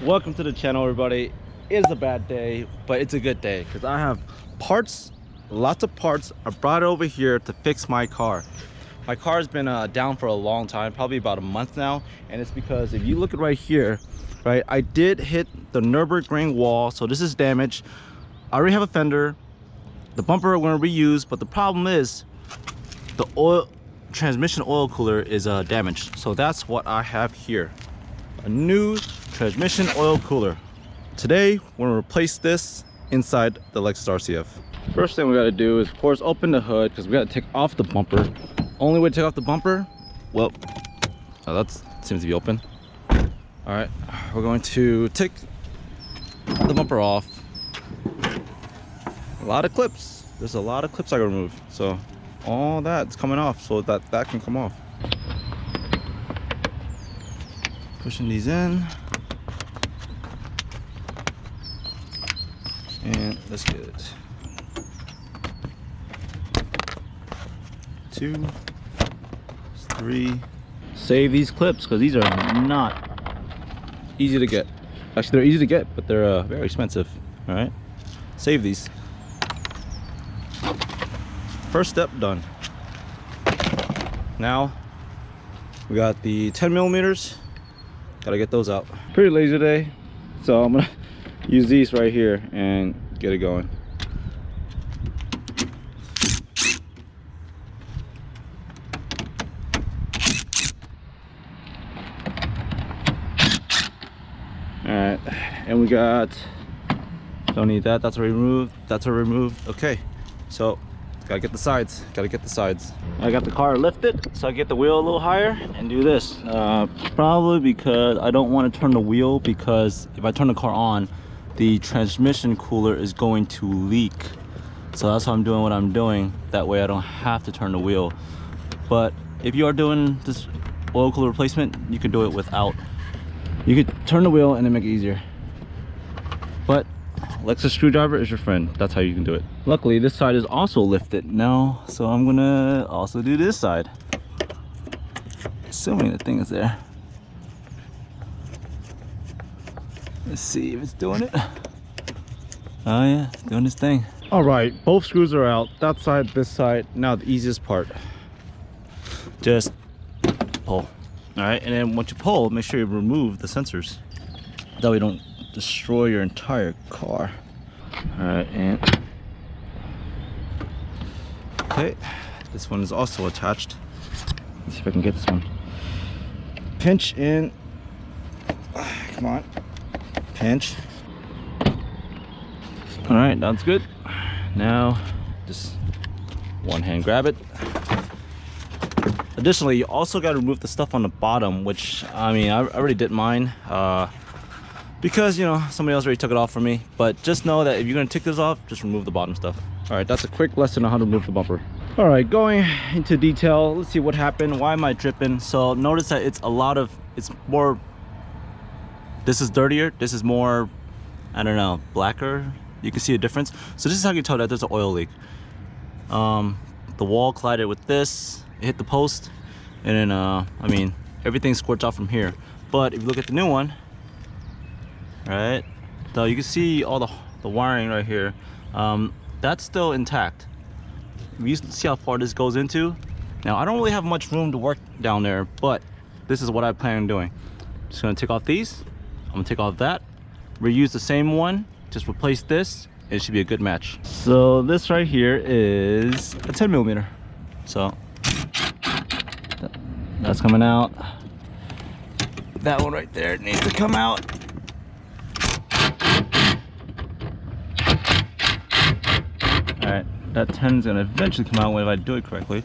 Welcome to the channel, everybody. It is a bad day, but it's a good day because I have parts, lots of parts. I brought it over here to fix my car. My car has been down for a long time, probably about a month now, and it's because if you look at right here, right, I did hit the Nürburgring wall, so this is damaged. I already have a fender. The bumper I'm going to reuse, but the problem is the transmission oil cooler is damaged. So that's what I have here, a new transmission oil cooler. Today we're gonna replace this inside the Lexus RCF. First thing we gotta do is, of course, open the hood because we gotta take off the bumper. Only way to take off the bumper, well, that seems to be open. All right, we're going to take the bumper off. A lot of clips. There's a lot of clips I gotta remove, so all that's coming off so that can come off. Pushing these in. And let's get it. 2, 3. Save these clips because these are not easy to get. Actually, they're easy to get, but they're very expensive. All right, save these. First step done. Now we got the 10 millimeters. Gotta get those out. Pretty lazy today, so I'm gonna use these right here and get it going. All right, and we got, don't need that, that's already removed, that's already removed. Okay, so gotta get the sides, I got the car lifted, so I get the wheel a little higher and do this. Probably because I don't want to turn the wheel, because if I turn the car on, the transmission cooler is going to leak. So that's why I'm doing what I'm doing. That way I don't have to turn the wheel. But if you are doing this oil cooler replacement, you can do it without. You could turn the wheel and then make it easier. But Lexus screwdriver is your friend. That's how you can do it. Luckily, this side is also lifted now, so I'm gonna also do this side, assuming the thing is there. Let's see if it's doing it. Oh yeah, it's doing this thing. All right, both screws are out. That side, this side. Now the easiest part, just pull. All right, and then once you pull, make sure you remove the sensors. That way you don't destroy your entire car. All right, and okay, this one is also attached. Let's see if I can get this one. Pinch in. Come on, pinch. All right, that's good. Now just one hand grab it. Additionally, you also got to remove the stuff on the bottom, which I mean, I already did mine. Because, you know, somebody else already took it off for me. But just know that if you're going to take this off, just remove the bottom stuff. All right, that's a quick lesson on how to remove the bumper. All right, going into detail, let's see what happened. Why am I dripping? So notice that it's more, this is dirtier, this is more, I don't know, blacker. You can see a difference. So this is how you can tell that there's an oil leak. The wall collided with this, it hit the post, and then, I mean, everything squirts out from here. But if you look at the new one, right, so you can see all the wiring right here, that's still intact. You see how far this goes into. Now I don't really have much room to work down there, but this is what I plan on doing. Just gonna take off these, I'm gonna take off that, reuse the same one, just replace this, and it should be a good match. So this right here is a 10 millimeter, so that's coming out. That one right there needs to come out. Alright, that 10 is going to eventually come out if I do it correctly.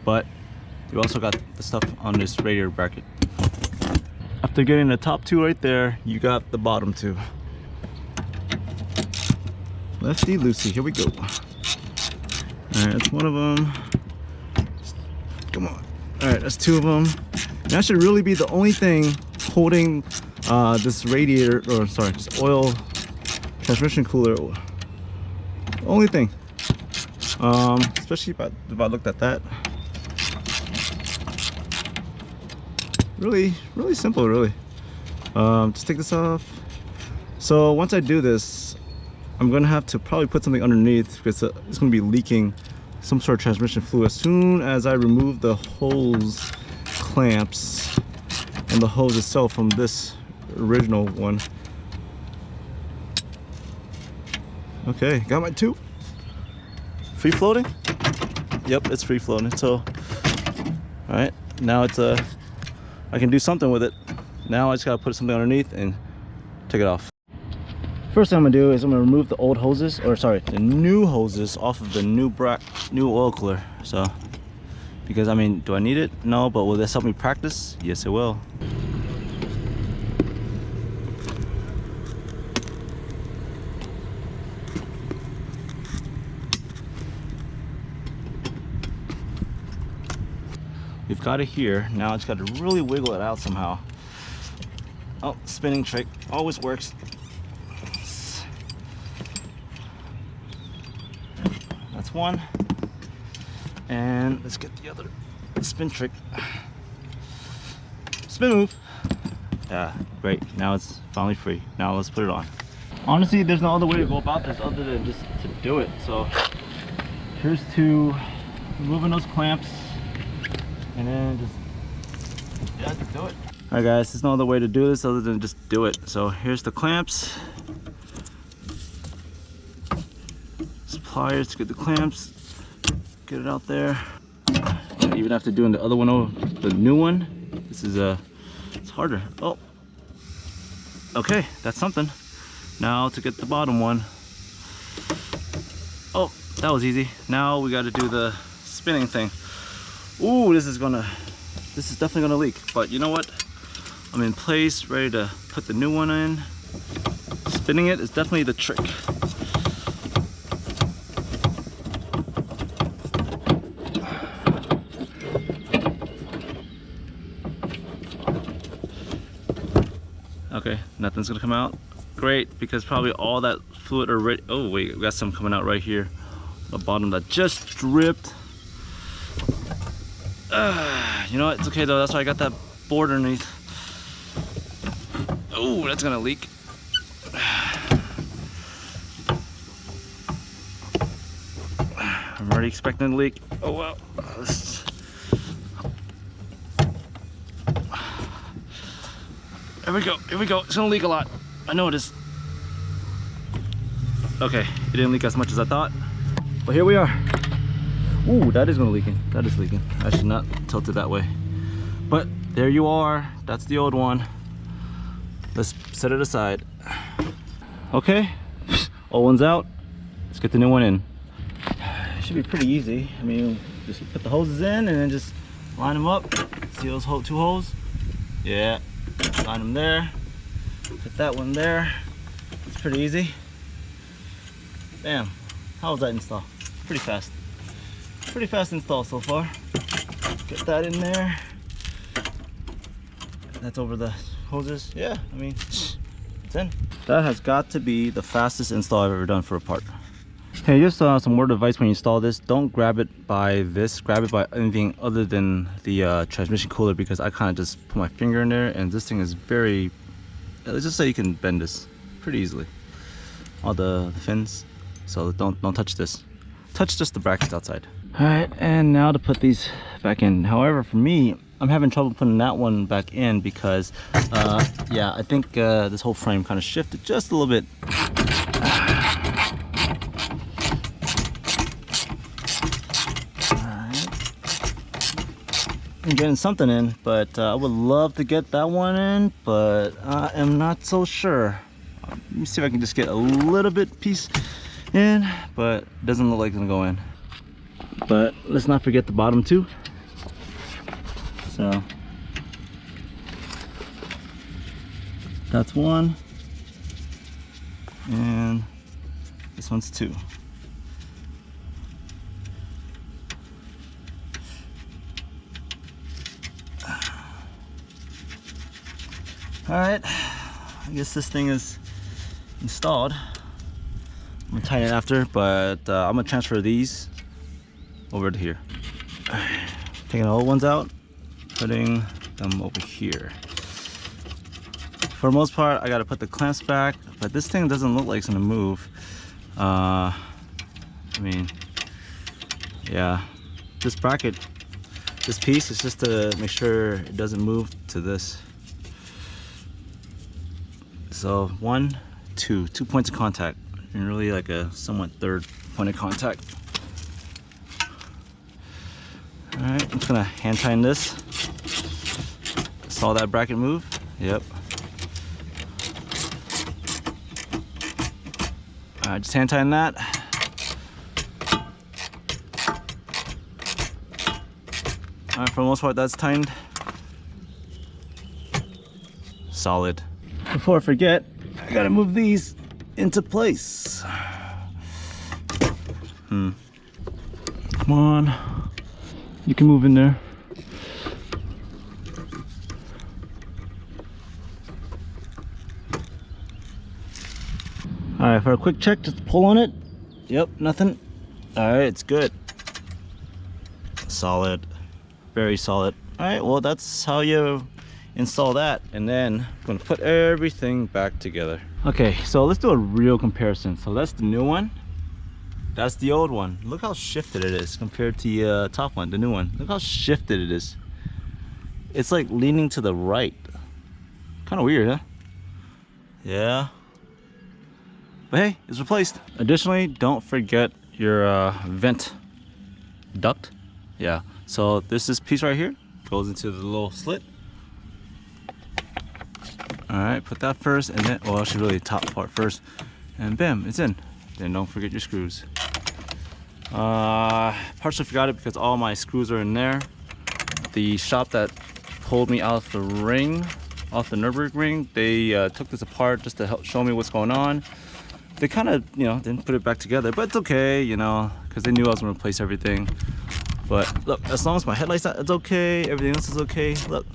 But you also got the stuff on this radiator bracket. After getting the top two right there, you got the bottom two. Lefty loosey, here we go. Alright, that's one of them. Come on. Alright, that's two of them. And that should really be the only thing holding this radiator, or sorry, this oil transmission cooler. Only thing. Especially if I looked at that. Really simple, really. Just take this off, So once I do this, I'm gonna have to probably put something underneath because it's gonna be leaking some sort of transmission fluid as soon as I remove the hose clamps and the hose itself from this original one. Okay, got my tube. Free floating? Yep, it's free floating. So, all right, now it's I can do something with it. Now I just gotta put something underneath and take it off. First thing I'm gonna do is I'm gonna remove the old hoses, or sorry, the new hoses off of the new oil cooler. So, because I mean, do I need it? No, but will this help me practice? Yes, it will. We've got it here. Now I just got to really wiggle it out somehow. Oh, spinning trick always works. That's one. And let's get the other spin trick. Spin move. Yeah, great. Now it's finally free. Now let's put it on. Honestly, there's no other way to go about this other than just to do it. So here's to removing those clamps. And then just do it. Alright guys, there's no other way to do this other than just do it. So here's the clamps. Pliers to get the clamps. Get it out there. Even after doing the other one over the new one, this is it's harder. Oh. Okay, that's something. Now to get the bottom one. Oh, that was easy. Now we gotta do the spinning thing. Ooh, this is definitely gonna leak, but you know what? I'm in place, ready to put the new one in. Spinning it is definitely the trick. Okay, nothing's gonna come out. Great, because probably all that fluid already, oh wait, we got some coming out right here. The bottom that just dripped. You know what? It's okay though. That's why I got that board underneath. Oh, that's gonna leak. I'm already expecting to leak. Oh well. Here we go. Here we go. It's gonna leak a lot. I know it is. Okay, it didn't leak as much as I thought, but here we are. Ooh, that is gonna leaking. That is leaking. I should not tilt it that way. But there you are. That's the old one. Let's set it aside. Okay, old one's out. Let's get the new one in. It should be pretty easy. I mean, just put the hoses in and then just line them up. See those two holes? Yeah, line them there. Put that one there. It's pretty easy. Bam. How was that install? Pretty fast. Pretty fast install so far. Get that in there. That's over the hoses. Yeah, I mean, it's in. That has got to be the fastest install I've ever done for a part. Hey, just some word of advice when you install this. Don't grab it by this. Grab it by anything other than the transmission cooler, because I kind of just put my finger in there and this thing is very, let's just say you can bend this pretty easily. All the fins. So don't touch this. Touch just the brackets outside. All right, and now to put these back in. However, for me, I'm having trouble putting that one back in because, yeah, I think this whole frame kind of shifted just a little bit. Alright. I'm getting something in, but I would love to get that one in, but I am not so sure. Let me see if I can just get a little bit piece in, but it doesn't look like it's gonna go in. But let's not forget the bottom two. So that's one, and this one's two. All right, I guess this thing is installed. I'm gonna tighten it after, but I'm gonna transfer these over to here. Taking the old ones out, putting them over here. For the most part, I gotta put the clamps back, but this thing doesn't look like it's gonna move. I mean, yeah, this bracket, this piece is just to make sure it doesn't move to this. So 1, 2 points of contact, and really like a somewhat third point of contact. All right, I'm just gonna hand tighten this. Saw that bracket move? Yep. All right, just hand tighten that. All right, for the most part, that's tightened. Solid. Before I forget, I gotta move these into place. Come on, you can move in there. All right, for a quick check, just pull on it. Yep, nothing. All right, it's good. Solid, very solid. All right, well, that's how you install that. And then I'm gonna put everything back together. Okay, so let's do a real comparison. So that's the new one. That's the old one. Look how shifted it is compared to the top one, the new one. Look how shifted it is. It's like leaning to the right. Kind of weird, huh? Yeah. But hey, it's replaced. Additionally, don't forget your vent duct. Yeah, so this piece right here goes into the little slit. All right, put that first, and then, well, actually really the top part first, and bam, it's in. Then don't forget your screws. Partially forgot it because all my screws are in there. The shop that pulled me out of the ring, off the Nürburgring, they took this apart just to help show me what's going on. They kind of, you know, didn't put it back together, but it's okay, you know, because they knew I was going to replace everything. But look, as long as my headlights, it's okay, everything else is okay. Look,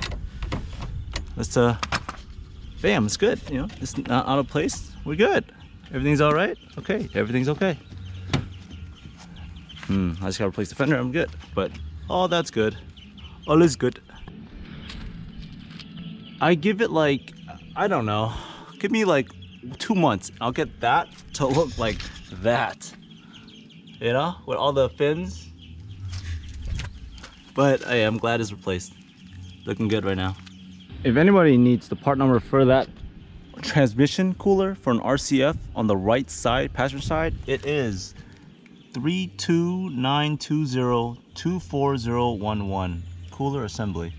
let's bam, it's good, you know, it's not out of place, we're good. Everything's all right, okay, everything's okay. I just gotta replace the fender, I'm good. But all that's good, all is good. I give it like, I don't know, give me like 2 months, I'll get that to look like that, you know, with all the fins. But hey, I'm glad it's replaced, looking good right now. If anybody needs the part number for that transmission cooler for an RCF on the right side, passenger side, it is 32920-24011 cooler assembly.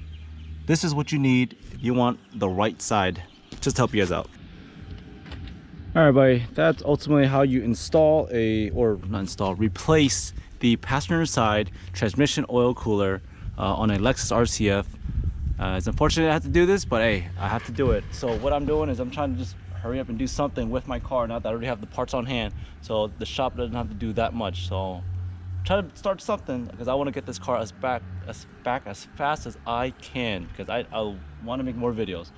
This is what you need if you want the right side, just to help you guys out. All right, buddy, that's ultimately how you install replace the passenger side transmission oil cooler on a Lexus RCF. It's unfortunate I have to do this, but hey, I have to do it. So what I'm doing is I'm trying to just hurry up and do something with my car now that I already have the parts on hand, so the shop doesn't have to do that much. So try to start something because I want to get this car back as fast as I can, because I want to make more videos.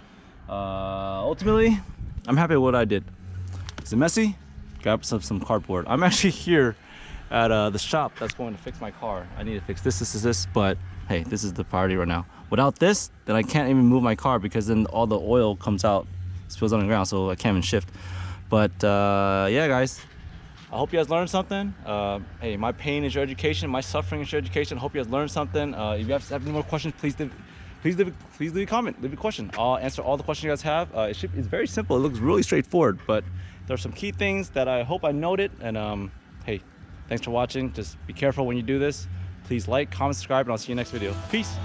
Ultimately, I'm happy with what I did. Is it messy? Grab some cardboard. I'm actually here at the shop that's going to fix my car. I need to fix this, but hey, this is the priority right now. Without this, then I can't even move my car, because then all the oil comes out, spills on the ground, so I can't even shift. But yeah, guys, I hope you guys learned something. Hey, my pain is your education, my suffering is your education. I hope you guys learned something. If you have any more questions, please leave a comment, leave a question. I'll answer all the questions you guys have. It's very simple. It looks really straightforward, but there are some key things that I hope I noted. And hey, thanks for watching. Just be careful when you do this. Please like, comment, subscribe, and I'll see you next video. Peace.